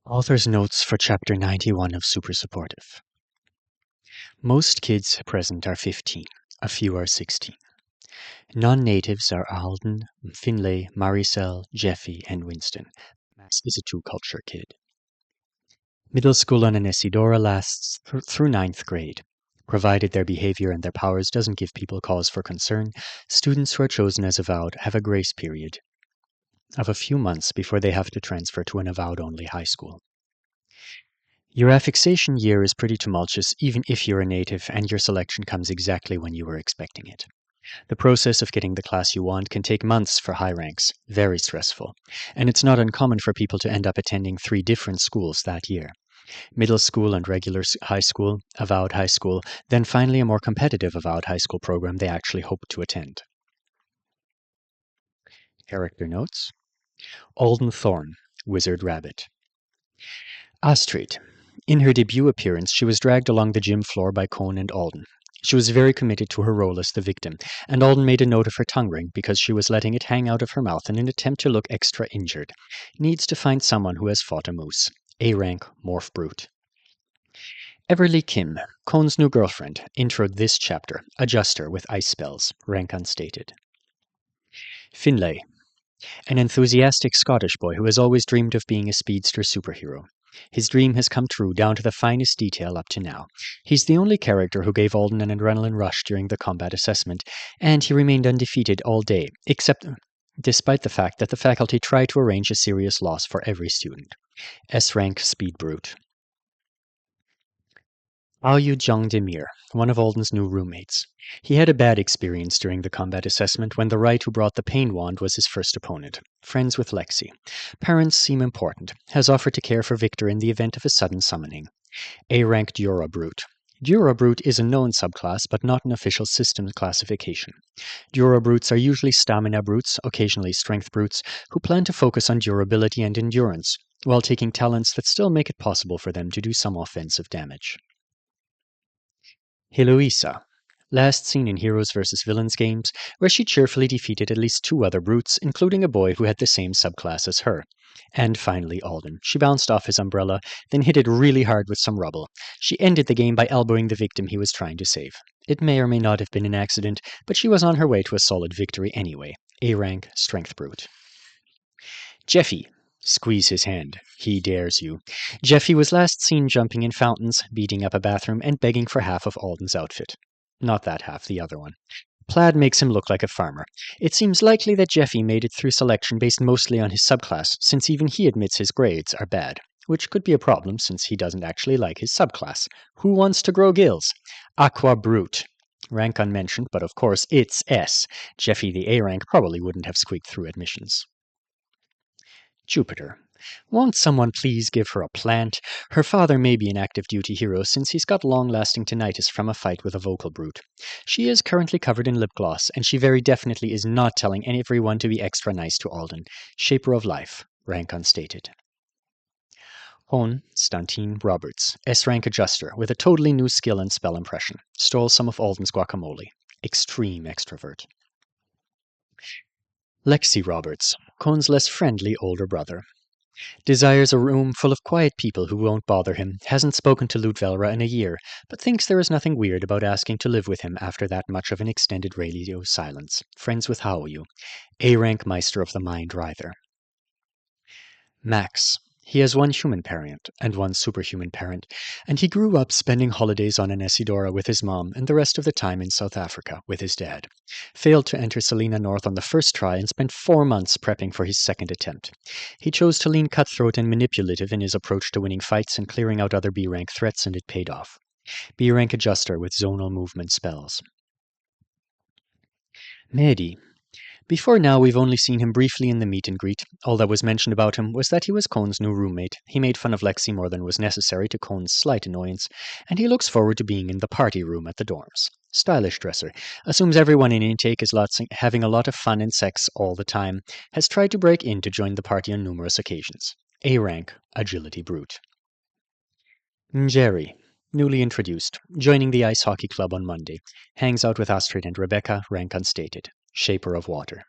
Author's notes for Chapter 91 of Super Supportive. Most kids present are 15. A few are 16. Non-natives are Alden, Finlay, Maricel, Jeffy, and Winston. Max is a two-culture kid. Middle school on Anesidora lasts through 9th grade. Provided their behavior and their powers doesn't give people cause for concern, students who are chosen as avowed have a grace period of a few months before they have to transfer to an avowed-only high school. Your affixation year is pretty tumultuous even if you're a native and your selection comes exactly when you were expecting it. The process of getting the class you want can take months for high ranks, very stressful, and it's not uncommon for people to end up attending 3 different schools that year. Middle school and regular high school, avowed high school, then finally a more competitive avowed high school program they actually hope to attend. Character notes. Alden Thorne, Wizard Rabbit. Astrid. In her debut appearance, she was dragged along the gym floor by Cone and Alden. She was very committed to her role as the victim, and Alden made a note of her tongue ring because she was letting it hang out of her mouth in an attempt to look extra injured. Needs to find someone who has fought a moose. A rank, Morph Brute. Everly Kim, Cone's new girlfriend, introed this chapter, Adjuster with ice spells, rank unstated. Finlay, an enthusiastic Scottish boy who has always dreamed of being a speedster superhero. His dream has come true down to the finest detail up to now. He's the only character who gave Alden an adrenaline rush during the combat assessment, and he remained undefeated all day, despite the fact that the faculty tried to arrange a serious loss for every student. S-rank Speed Brute. Aoyu Jung Demir, one of Alden's new roommates. He had a bad experience during the combat assessment when the Wright who brought the pain wand was his first opponent. Friends with Lexi. Parents seem important. Has offered to care for Victor in the event of a sudden summoning. A-rank Dura Brute. Dura Brute is a known subclass, but not an official system classification. Dura Brutes are usually stamina brutes, occasionally strength brutes, who plan to focus on durability and endurance, while taking talents that still make it possible for them to do some offensive damage. Heloisa, last seen in Heroes vs. Villains games, where she cheerfully defeated at least 2 other brutes, including a boy who had the same subclass as her. And finally Alden. She bounced off his umbrella, then hit it really hard with some rubble. She ended the game by elbowing the victim he was trying to save. It may or may not have been an accident, but she was on her way to a solid victory anyway. A-rank, Strength Brute. Jeffy. Squeeze his hand. He dares you. Jeffy was last seen jumping in fountains, beating up a bathroom, and begging for half of Alden's outfit. Not that half, the other one. Plaid makes him look like a farmer. It seems likely that Jeffy made it through selection based mostly on his subclass, since even he admits his grades are bad, which could be a problem since he doesn't actually like his subclass. Who wants to grow gills? Aqua Brute. Rank unmentioned, but of course it's S. Jeffy the A-rank probably wouldn't have squeaked through admissions. Jupiter. Won't someone please give her a plant? Her father may be an active duty hero since he's got long-lasting tinnitus from a fight with a vocal brute. She is currently covered in lip gloss, and she very definitely is not telling everyone to be extra nice to Alden. Shaper of Life, rank unstated. Hone Stantine Roberts, S-rank adjuster, with a totally new skill and spell impression. Stole some of Alden's guacamole. Extreme extrovert. Lexi Roberts, Cone's less friendly older brother. Desires a room full of quiet people who won't bother him, hasn't spoken to Ludvelra in a year, but thinks there is nothing weird about asking to live with him after that much of an extended radio silence. Friends with Haoyu. A-rank Meister of the Mind Writher. Max. He has one human parent and one superhuman parent, and he grew up spending holidays on Anesidora with his mom and the rest of the time in South Africa with his dad. Failed to enter Selena North on the first try and spent 4 months prepping for his second attempt. He chose to lean cutthroat and manipulative in his approach to winning fights and clearing out other B-rank threats, and it paid off. B-rank adjuster with zonal movement spells. Mehdi. Before now, we've only seen him briefly in the meet and greet. All that was mentioned about him was that he was Cone's new roommate. He made fun of Lexi more than was necessary to Cone's slight annoyance, and he looks forward to being in the party room at the dorms. Stylish dresser. Assumes everyone in intake is having a lot of fun and sex all the time. Has tried to break in to join the party on numerous occasions. A-rank, Agility Brute. Njeri. Newly introduced. Joining the ice hockey club on Monday. Hangs out with Astrid and Rebecca, rank unstated. Shaper of Water.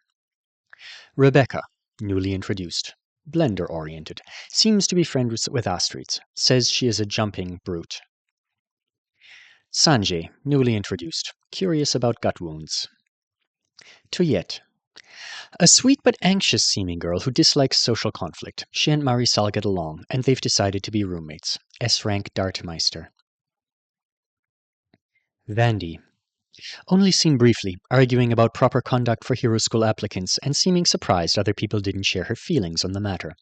Rebecca, newly introduced. Blender-oriented. Seems to be friends with Astrids. Says she is a jumping brute. Sanjay, newly introduced. Curious about gut wounds. Tuyet. A sweet but anxious-seeming girl who dislikes social conflict. She and Marisol get along, and they've decided to be roommates. S-rank Dartmeister. Vandy. Only seen briefly, arguing about proper conduct for hero school applicants and seeming surprised other people didn't share her feelings on the matter.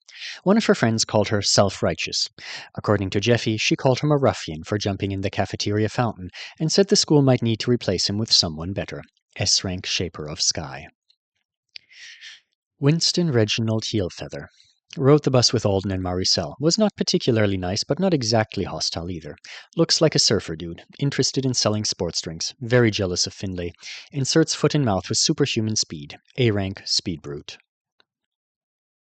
One of her friends called her self-righteous. According to Jeffy, she called him a ruffian for jumping in the cafeteria fountain and said the school might need to replace him with someone better. S-rank Shaper of Sky. Winston Reginald Heelfeather. Rode the bus with Alden and Marisol. Was not particularly nice, but not exactly hostile either. Looks like a surfer dude, interested in selling sports drinks, very jealous of Finlay. Inserts foot in mouth with superhuman speed. A-rank Speed Brute.